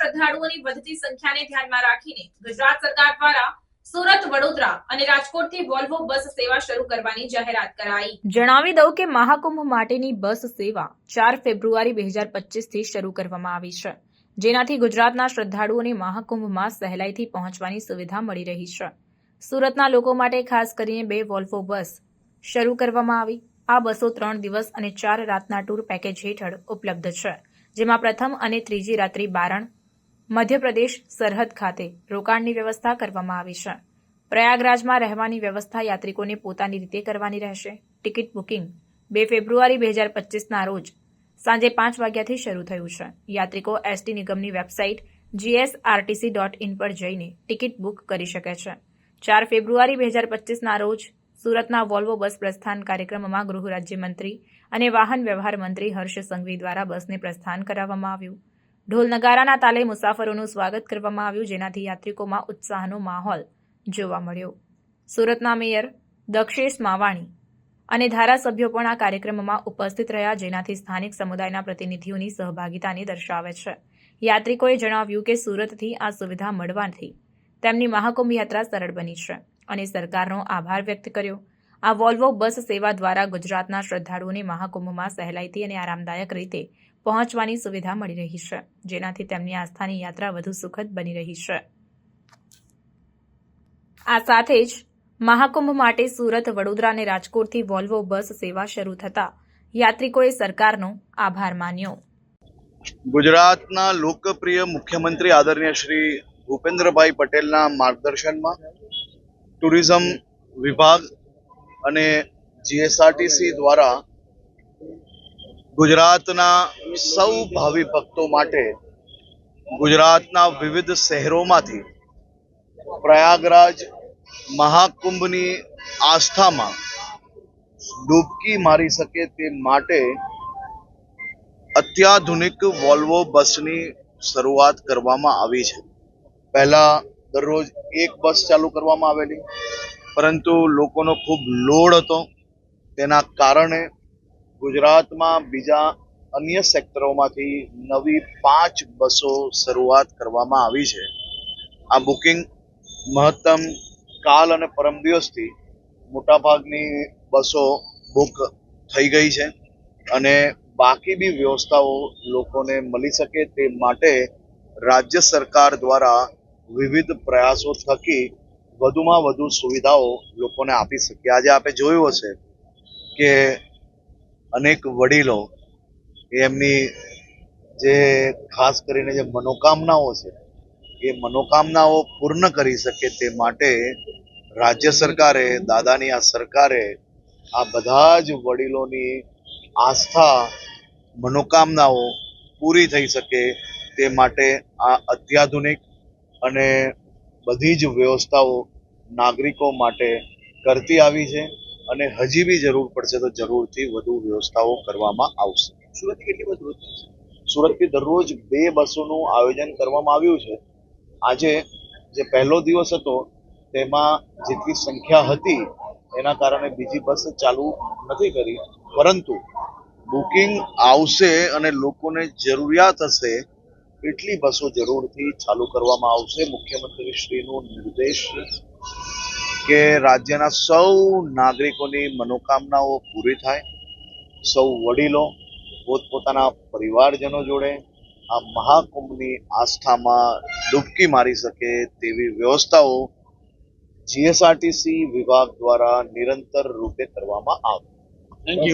શ્રદ્ધાળુઓની વધતી સંખ્યાને ધ્યાનમાં રાખીને ગુજરાત સરકાર દ્વારા સુરત, વડોદરા અને રાજકોટથી વોલ્વો બસ સેવા શરૂ કરવાની જાહેરાત કરાઈ। જણાવી દઉં કે મહાકુંભ માટેની બસ સેવા 4 ફેબ્રુઆરી 2025 થી શરૂ કરવામાં આવી છે, જેનાથી ગુજરાતના શ્રદ્ધાળુઓને મહાકુંભમાં સહેલાઈથી પહોંચવાની સુવિધા મળી રહી છે। સુરતના લોકો માટે ખાસ કરીને 2 વોલ્વો બસ શરૂ કરવામાં આવી। આ બસો 3 દિવસ અને 4 રાતના ટૂર પેકેજ હેઠળ ઉપલબ્ધ છે, જેમાં પ્રથમ અને ત્રીજી રાત્રિ બારણ, મધ્યપ્રદેશ સરહદ ખાતે રોકાણની વ્યવસ્થા કરવામાં આવી છે। પ્રયાગરાજમાં રહેવાની વ્યવસ્થા યાત્રિકોને પોતાની રીતે કરવાની રહેશે। ટિકિટ બુકિંગ 2 ફેબ્રુઆરી 2025ના રોજ સાંજે 5 વાગ્યાથી શરૂ થયું છે। યાત્રિકો એસટી નિગમની વેબસાઇટ gsrtc.in પર જઈને ટિકિટ બુક કરી શકે છે। 4 ફેબ્રુઆરી 2025ના રોજ સુરતના વોલ્વો બસ પ્રસ્થાન કાર્યક્રમમાં ગૃહ રાજ્યમંત્રી અને વાહન વ્યવહાર મંત્રી હર્ષ સંઘવી દ્વારા બસને પ્રસ્થાન કરાવવામાં આવ્યું। ઢોલ નગારાના તાલે મુસાફરોનું સ્વાગત કરવામાં આવ્યું, જેનાથી યાત્રિકોમાં ઉત્સાહનો માહોલ જોવા મળ્યો। સુરતના મેયર દક્ષેશ માવાણી અને ધારાસભ્યો પણ આ કાર્યક્રમમાં ઉપસ્થિત રહ્યા, જેનાથી સ્થાનિક સમુદાયના પ્રતિનિધિઓની સહભાગિતાને દર્શાવે છે। યાત્રિકોએ જણાવ્યું કે સુરતથી આ સુવિધા મળવાથી તેમની મહાકુંભ યાત્રા સરળ બની છે અને સરકારનો આભાર વ્યક્ત કર્યો। આ વોલ્વો બસ સેવા દ્વારા ગુજરાતના શ્રદ્ધાળુઓને મહાકુંભમાં સહેલાઈથી અને આરામદાયક રીતે પહોંચવાની સુવિધા મળી રહી છે, જેનાથી તેમની આસ્થાની યાત્રા વધુ સુખદ બની રહી છે। આ સાથે જ મહાકુંભ માટે સુરત, વડોદરા અને રાજકોટથી વોલ્વો બસ સેવા શરૂ થતા યાત્રિકોએ સરકારનો આભાર માન્યો। ગુજરાતના લોકપ્રિય મુખ્યમંત્રી આદરણીય શ્રી ભૂપેન્દ્રભાઈ પટેલના માર્ગદર્શનમાં ટુરિઝમ વિભાગ અને જીએસઆરટીસી દ્વારા ગુજરાતના સૌ ભાવિ ભક્તો માટે ગુજરાતના વિવિધ શહેરોમાંથી પ્રયાગરાજ મહાકુંભની આસ્થામાં ડૂબકી મારી શકે તે માટે અત્યાધુનિક વોલ્વો બસની શરૂઆત કરવામાં આવી છે। પહેલા દરરોજ એક બસ ચાલુ કરવામાં આવેલી, પરંતુ લોકોનો ખૂબ લોડ હતો, તેના કારણે ગુજરાતમાં બીજા અન્ય સેક્ટરોમાંથી નવી 5 બસો શરૂઆત કરવામાં આવી છે। આ બુકિંગ મહત્તમ કાલ અને પરમ દિવસથી મોટાભાગની બસો બુક થઈ ગઈ છે અને બાકી બી વ્યવસ્થાઓ લોકોને મળી શકે તે માટે રાજ્ય સરકાર દ્વારા વિવિધ પ્રયાસો થકી વધુમાં વધુ સુવિધાઓ લોકોને આપી શકે। આજે આપણે જોયું હશે કે અનેક વડીલો એમની જે ખાસ કરીને જે મનોકામનાઓ છે એ મનોકામનાઓ પૂર્ણ કરી શકે તે માટે રાજ્ય સરકારે, દાદાની આ સરકારે આ બધા જ વડીલોની આસ્થા, મનોકામનાઓ પૂરી થઈ શકે તે માટે આ અત્યાધુનિક અને બધી જ વ્યવસ્થાઓ નાગરિકો માટે કરતી આવી છે અને હજી બી જરૂર પડશે તો જરૂરથી વધુ વ્યવસ્થાઓ કરવામાં આવશે। સુરતથી દરરોજ 2 બસોનું આયોજન કરવામાં આવ્યું છે। આજે જે પહેલો દિવસ હતો તેમાં જેટલી સંખ્યા હતી એના કારણે બીજી બસ ચાલુ નથી કરી, પરંતુ બુકિંગ આવશે અને લોકોને જરૂરિયાત હશે એટલી બસો જરૂરથી ચાલુ કરવામાં આવશે। મુખ્યમંત્રી શ્રીનો નિર્દેશ કે રાજ્યના સૌ નાગરિકોની મનોકામનાઓ પૂરી થાય, સૌ વડીલો પોતપોતાના પરિવારજનો જોડે આ મહાકુંભની આસ્થામાં ડૂબકી મારી શકે તેવી વ્યવસ્થાઓ જીએસઆરટીસી વિભાગ દ્વારા નિરંતર રૂપે કરવામાં આવે। Thank you.